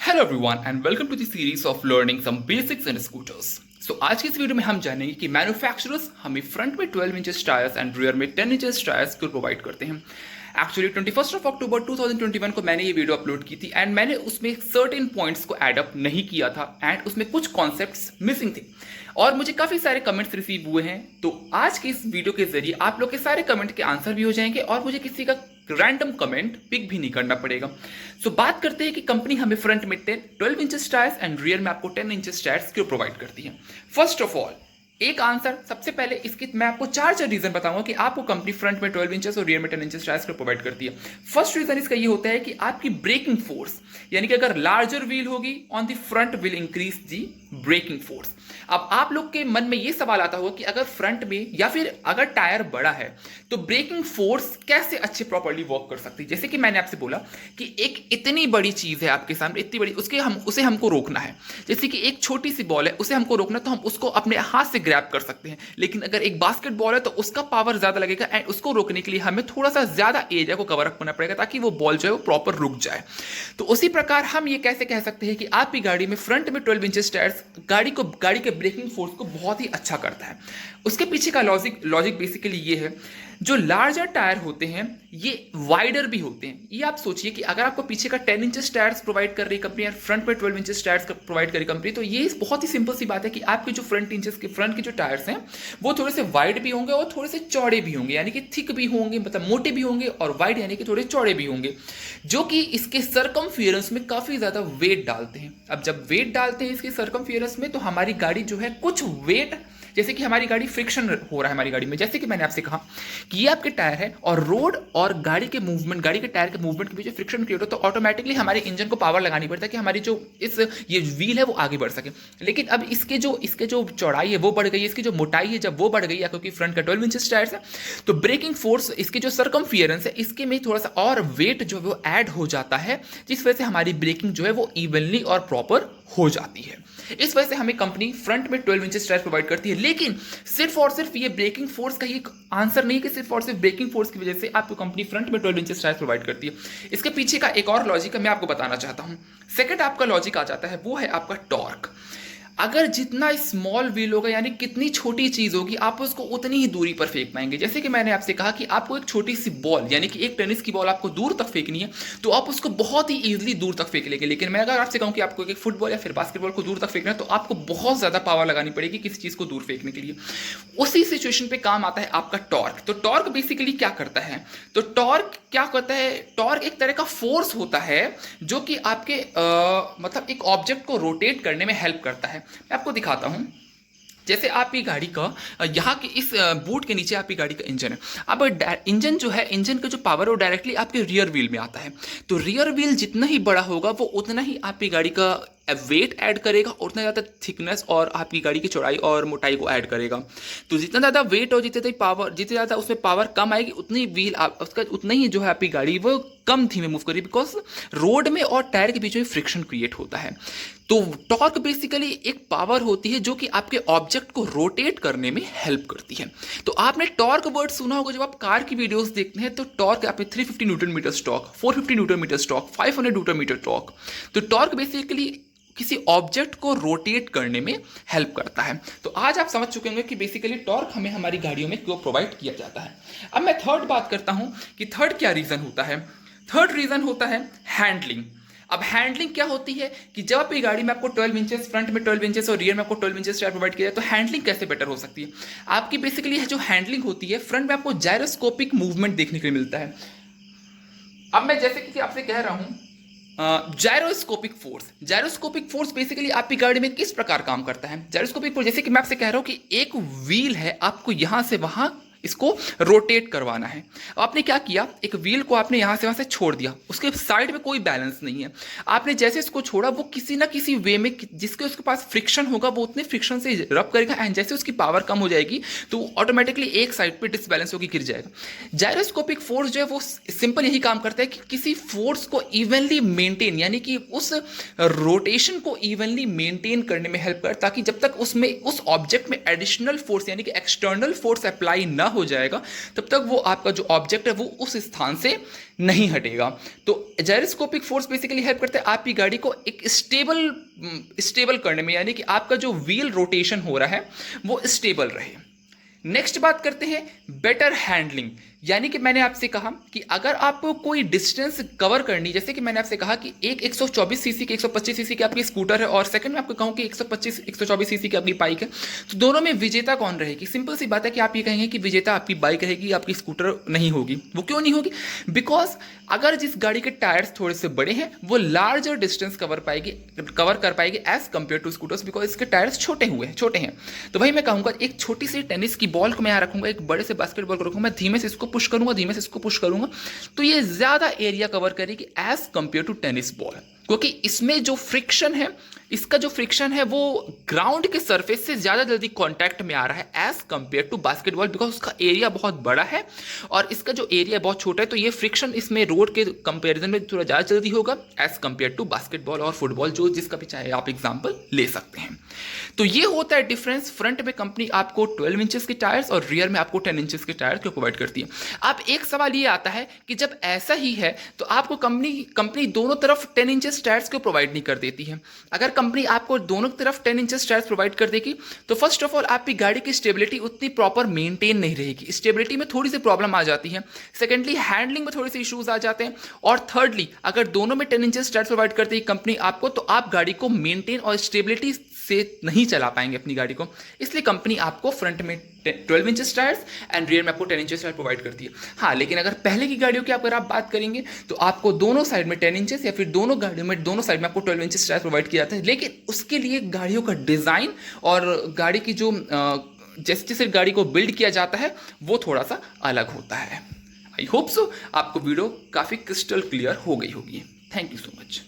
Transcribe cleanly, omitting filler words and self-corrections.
Hello everyone and welcome to the series of learning some basics in scooters. आज की इस video में हम जानेंगे कि मैन्युफैक्चरर्स हमें फ्रंट में 12 इंचेस टायर्स एंड रियर में 10 इंचेस टायर्स क्यों प्रोवाइड करते हैं। एक्चुअली 21 अक्टूबर 2021 को मैंने ये वीडियो अपलोड की थी एंड मैंने उसमें सर्टेन पॉइंट्स को एड अप नहीं किया था एंड उसमें कुछ कॉन्सेप्ट्स मिसिंग थे और मुझे काफ़ी सारे कमेंट्स रिसीव हुए हैं। तो आज की इस वीडियो के जरिए आप लोग के सारे कमेंट के आंसर भी हो जाएंगे और मुझे किसी का रैंडम कमेंट पिक भी नहीं करना पड़ेगा। बात करते हैं कि कंपनी हमें फ्रंट में 12 इंचेस टायर्स एंड रियर में आपको 10 इंचेस टायर्स क्यों प्रोवाइड करती है। फर्स्ट ऑफ ऑल एक आंसर, सबसे पहले इसकी मैं आपको चार रीजन बताऊंगा कि आपको कंपनी फ्रंट में 12 इंचेस और रियर में 10 इंचेस टायर्स क्यों प्रोवाइड करती है। फर्स्ट रीजन इसका ये होता है कि आपकी ब्रेकिंग फोर्स, यानी कि अगर लार्जर व्हील होगी on the front will increase the braking force. अब आप लोग के मन में ये सवाल आता होगा कि अगर फ्रंट में या फिर अगर टायर बड़ा है तो ब्रेकिंग फोर्स कैसे अच्छे प्रॉपर्ली वर्क कर सकती है। जैसे कि मैंने आपसे बोला कि एक इतनी बड़ी चीज है आपके सामने, इतनी बड़ी, उसे हमको रोकना है। जैसे कि एक छोटी सी बॉल है, उसे हमको रोकना है तो हम उसको अपने हाथ से ग्रैब कर सकते हैं, लेकिन अगर एक बास्केटबॉल है तो उसका पावर ज्यादा लगेगा एंड उसको रोकने के लिए हमें थोड़ा सा ज्यादा एरिया को कवर अप करना पड़ेगा ताकि वो बॉल जो है वो प्रॉपर रुक जाए। तो उसी प्रकार हम ये कैसे कह सकते हैं कि आपकी गाड़ी में फ्रंट में 12 इंचेस टायर्स गाड़ी के ब्रेकिंग फोर्स को बहुत ही अच्छा करता है। उसके पीछे का लॉजिक बेसिकली ये है, जो लार्जर टायर होते हैं ये वाइडर भी होते हैं। ये आप सोचिए कि अगर आपको पीछे का 10 इंचेस टायर्स प्रोवाइड कर रही कंपनी और फ्रंट में 12 इंचेस टायर्स प्रोवाइड कर रही कंपनी, तो ये बहुत ही सिंपल सी बात है कि आपके जो फ्रंट के जो टायर्स हैं वो थोड़े से वाइड भी होंगे और थोड़े से चौड़े भी होंगे, यानी कि थिक भी होंगे, मतलब मोटे भी होंगे, और वाइड यानी कि थोड़े चौड़े भी होंगे, जो कि इसके सरकमफियरेंस में काफी ज्यादा वेट डालते हैं। अब जब वेट डालते हैं इसके सरकमफियरेंस में तो हमारी गाड़ी जो है कुछ वेट, जैसे कि हमारी गाड़ी फ्रिक्शन हो रहा है हमारी गाड़ी में, जैसे कि मैंने आपसे कहा कि ये आपके टायर है और रोड और गाड़ी के मूवमेंट, गाड़ी के टायर के मूवमेंट के बीच फ्रिक्शन क्रिएट हो तो ऑटोमेटिकली हमारे इंजन को पावर लगानी पड़ता है कि हमारी जो ये व्हील है वो आगे बढ़ सके। लेकिन अब इसके जो चौड़ाई है वो बढ़ गई है, इसकी जो मोटाई है जब वो बढ़ गई है क्योंकि फ्रंट का 12 इंचेस टायर्स है, तो ब्रेकिंग फोर्स, इसके जो सरकमफियरेंस है इसके में थोड़ा सा और वेट जो है वो ऐड हो जाता है, जिस वजह से हमारी ब्रेकिंग जो है वो इवनली और प्रॉपर हो जाती है। इस वजह से हमें कंपनी फ्रंट में 12 इंचेस टायर्स प्रोवाइड करती है। लेकिन सिर्फ और सिर्फ ये ब्रेकिंग फोर्स का ही आंसर नहीं कि सिर्फ और सिर्फ ब्रेकिंग फोर्स की वजह से आपको कंपनी फ्रंट में 12 इंचेस टायर्स प्रोवाइड करती है। इसके पीछे का एक और लॉजिक है, मैं आपको बताना चाहता हूं। सेकंड आपका लॉजिक आ जाता है, वो है आपका टॉर्क। अगर जितना स्मॉल व्हील होगा, यानी कितनी छोटी चीज होगी, आप उसको उतनी ही दूरी पर फेंक पाएंगे। जैसे कि मैंने आपसे कहा कि आपको एक छोटी सी बॉल, यानी कि एक टेनिस की बॉल आपको दूर तक फेंकनी है तो आप उसको बहुत ही इजीली दूर तक फेंक लेंगे। लेकिन मैं अगर आपसे कहूं कि आपको एक फुटबॉल या फिर बास्केटबॉल को दूर तक फेंकना है तो आपको बहुत ज्यादा पावर लगानी पड़ेगी किसी चीज को दूर फेंकने के लिए। उसी सिचुएशन पे काम आता है आपका टॉर्क। तो टॉर्क बेसिकली क्या करता है, तो टॉर्क टॉर्क एक तरह का फोर्स होता है जो कि आपके मतलब एक ऑब्जेक्ट को रोटेट करने में हेल्प करता है। मैं आपको दिखाता हूं। जैसे आपकी गाड़ी का यहाँ के इस बूट के नीचे आपकी गाड़ी का इंजन है। अब इंजन जो है, इंजन का जो पावर है वो डायरेक्टली आपके रियर व्हील में आता है। तो रियर व्हील जितना ही बड़ा होगा वो उतना ही आपकी गाड़ी का वेट ऐड करेगा, उतना ज़्यादा थिकनेस और आपकी गाड़ी की चौड़ाई और मोटाई को ऐड करेगा। तो जितना ज़्यादा वेट और जितनी ज़्यादा उसमें पावर कम आएगी उतनी व्हील उसका उतना ही जो है आपकी गाड़ी वो कम धीमे मूव करेगी, बिकॉज रोड में और टायर के बीच में फ्रिक्शन क्रिएट होता है। तो टॉर्क बेसिकली एक पावर होती है जो कि आपके ऑब्जेक्ट को रोटेट करने में हेल्प करती है। तो आपने टॉर्क वर्ड सुना होगा जब आप कार की वीडियोस देखते हैं, तो टॉर्क आपने 350 newton metre torque, 450 newton metre torque, 500 newton metre torque. तो टॉर्क बेसिकली किसी ऑब्जेक्ट को रोटेट करने में हेल्प करता है। तो आज आप समझ चुके होंगे कि बेसिकली टॉर्क हमें हमारी गाड़ियों में क्यों प्रोवाइड किया जाता है। अब मैं थर्ड बात करता हूं कि थर्ड क्या रीजन होता है। थर्ड रीजन होता है हैंडलिंग। अब हैंडलिंग क्या होती है कि जब आपकी गाड़ी में आपको 12 इंचेस, फ्रंट में 12 इंचेस और रियर में आपको 12 इंचेस टायर प्रोवाइड किया जाए तो हैंडलिंग कैसे बेटर हो सकती है। आपकी बेसिकली जो हैंडलिंग होती है, फ्रंट में आपको जायरोस्कोपिक मूवमेंट देखने के लिए मिलता है। अब मैं जैसे कि आपसे कह रहा हूं, जायरोस्कोपिक फोर्स बेसिकली आपकी गाड़ी में किस प्रकार काम करता है। जायरोस्कोपिक फोर्स, जैसे कि मैं आपसे कह रहा हूं कि एक व्हील है, आपको यहां से वहां इसको रोटेट करवाना है। आपने क्या किया, एक व्हील को आपने यहां से वहां से छोड़ दिया, उसके साइड में कोई बैलेंस नहीं है। आपने जैसे इसको छोड़ा वो किसी ना किसी वे में जिसके उसके पास फ्रिक्शन होगा वो उतने फ्रिक्शन से रब करेगा एंड जैसे उसकी पावर कम हो जाएगी तो ऑटोमेटिकली एक साइड पे डिसबैलेंस होकर गिर जाएगा। जायरोस्कोपिक फोर्स जो है वो सिंपल यही काम करता है कि किसी फोर्स को इवनली मेंटेन, यानी कि उस रोटेशन को इवनली मेंटेन करने में हेल्प कर, ताकि जब तक उसमें उस ऑब्जेक्ट में एडिशनल फोर्स यानी कि एक्सटर्नल फोर्स अप्लाई न हो जाएगा तब तक वो आपका जो ऑब्जेक्ट है वो उस स्थान से नहीं हटेगा। तो जायरोस्कोपिक फोर्स बेसिकली हेल्प करता है आपकी गाड़ी को एक स्टेबल करने में, यानी कि आपका जो व्हील रोटेशन हो रहा है वो स्टेबल रहे। नेक्स्ट बात करते हैं बेटर हैंडलिंग, यानी कि मैंने आपसे कहा कि अगर आपको कोई डिस्टेंस कवर करनी, जैसे कि मैंने आपसे कहा कि एक 124 सीसी की 125 सीसी की आपकी स्कूटर है और सेकंड में आपको कहूं कि 125 124 सीसी की आपकी बाइक है, तो दोनों में विजेता कौन रहेगी? सिंपल सी बात है कि आप ये कहेंगे कि विजेता आपकी बाइक रहेगी, आपकी स्कूटर नहीं होगी। वो क्यों नहीं होगी? बिकॉज अगर जिस गाड़ी के टायर्स थोड़े से बड़े हैं वो लार्जर डिस्टेंस कवर कर पाएगी as compare to scooters, because इसके टायर्स छोटे हैं। तो वही मैं कहूँगा एक छोटी सी टेनिस की बॉल को मैं यहाँ रखूंगा, एक बड़े से बास्केटबॉल को रखूंगा, मैं धीमे से इसको पुश करूंगा तो ये ज्यादा एरिया कवर करेगी as compare to tennis ball, क्योंकि इसमें जो फ्रिक्शन है, इसका जो फ्रिक्शन है वो ग्राउंड के सरफेस से ज्यादा जल्दी कांटेक्ट में आ रहा है as compare to basketball, because उसका एरिया बहुत बड़ा है और इसका जो एरिया बहुत छोटा है, तो ये फ्रिक्शन इसमें रोड के कंपेरिजन में थोड़ा ज्यादा जल्दी होगा एज कंपेयर टू बास्केटबॉल और फुटबॉल, जो जिसका भी चाहे आप एग्जाम्पल ले सकते हैं। तो ये होता है डिफरेंस। फ्रंट में कंपनी आपको 12 इंचेस के टायर्स और रियर में आपको 10 इंचेस के टायर्स को प्रोवाइड करती है। अब एक सवाल ये आता है कि जब ऐसा ही है तो आपको कंपनी दोनों तरफ 10 इंचेस टायर्स को प्रोवाइड नहीं कर देती है। अगर कंपनी आपको दोनों तरफ 10 इंचेस टायर्स प्रोवाइड कर देगी तो फर्स्ट ऑफ ऑल आपकी गाड़ी की स्टेबिलिटी उतनी प्रॉपर मेंटेन नहीं रहेगी, स्टेबिलिटी में थोड़ी सी प्रॉब्लम आ जाती है। सेकेंडली हैंडलिंग में थोड़े से इश्यूज आ जाते हैं और थर्डली अगर दोनों में 10 इंचेस टायर्स प्रोवाइड करती है कंपनी आपको, तो आप गाड़ी को मेंटेन और स्टेबिलिटी से नहीं चला पाएंगे अपनी गाड़ी को। इसलिए कंपनी आपको फ्रंट में 12 इंचेस टायर्स एंड रियर में आपको 10 इंचेस टायर प्रोवाइड करती है। हाँ, लेकिन अगर पहले की गाड़ियों की अगर आप बात करेंगे तो आपको दोनों साइड में 10 इंचेस या फिर दोनों गाड़ियों में दोनों साइड में आपको 12 इंचेस टायर प्रोवाइड किया जाता है, लेकिन उसके लिए गाड़ियों का डिजाइन और गाड़ी की जो जैसे जैसे गाड़ी को बिल्ड किया जाता है वो थोड़ा सा अलग होता है। आई होप सो आपको वीडियो काफी क्रिस्टल क्लियर हो गई होगी। Thank you so much.